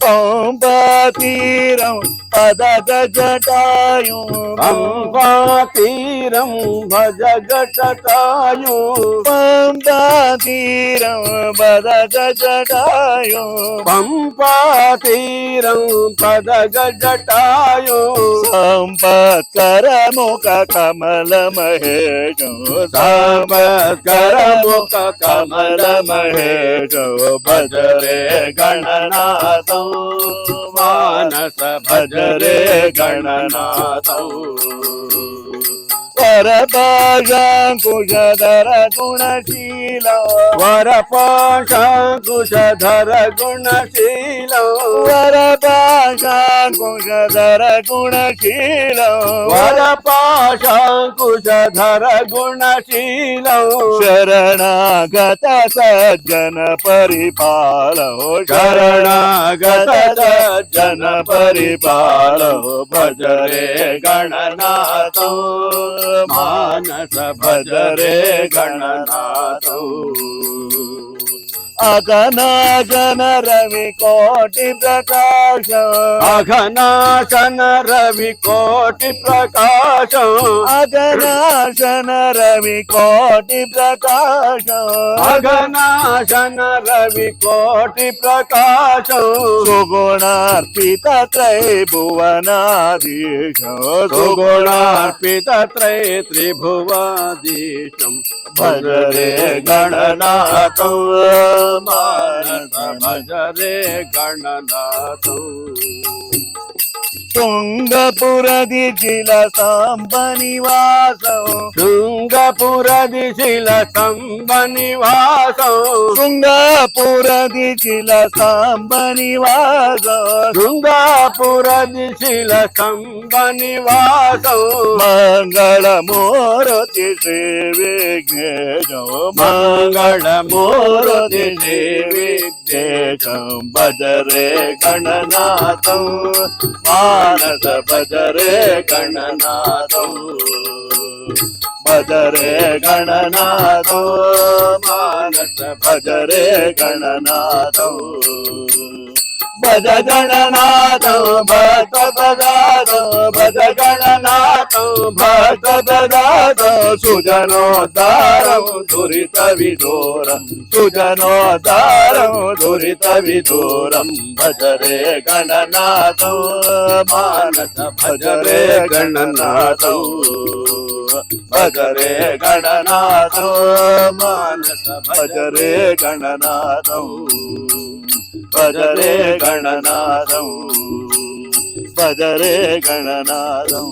పంపాతీరం పదగ జటాయు పంపాతీరం భజ జటాయు పంపాతీరం పదగ జటాయు పంపాతీరం పదగ జటాయు సంపత్కర ముఖ కమల మహేశం సంపత్కర ముఖ కమల మహేశం భజరే గణనాథం మానస భజరే గణనాథం వరపాశాంకుశధర గుణశీల వరపాశాంకుశధర గుణశీల వరపాశాంకుశధర గుణశీల వరపాశాంకుశధర గుణశీల శరణాగత సజ్జన పరిపాలో శరణాగత సజ్జన పరిపాలో భజరే గణనాథం మానస భజరే గణనాథం అఘనాశన రవి కోటి ప్రకాశం అఘనాశన రవి కోటి ప్రకాశం అఘనాశన రవి కోటి ప్రకాశం అఘనాశన రవి కోటి ప్రకాశం సుగుణార్పిత త్రైభువనాధీశం సుగుణార్పిత త్రిభువాధీశం భజరే గణనాథం మానస భజరే గణనాథం తుంగపురది జిల సాంబ నివాసం శృంగపురది శిల సంబ నివాసం తుంగపురది జిల సాంబ నివాసం శృంగపురది శిల సంబ నివాసం మంగళమూర్తి శ్రీ విఘ్నేశం మంగళమూర్తి శ్రీ విఘ్నేశం భజరే గణనాథం మానస భజరే గణనాథం భజరే గణనాథం మానస భజరే గణనాథం భజ గణనాథం భక్త ప్రదాతం భజ గణనాథం భక్త ప్రదాతం సుజనోద్ధారం దురిత విదూరం సుజనోద్ధారం దురిత విదూరం భజరే గణనాథం మానస భజరే గణనాథం భజరే గణనాథం మానస భజరే గణనాథం భజరే గణనాథం భజరే గణనాథం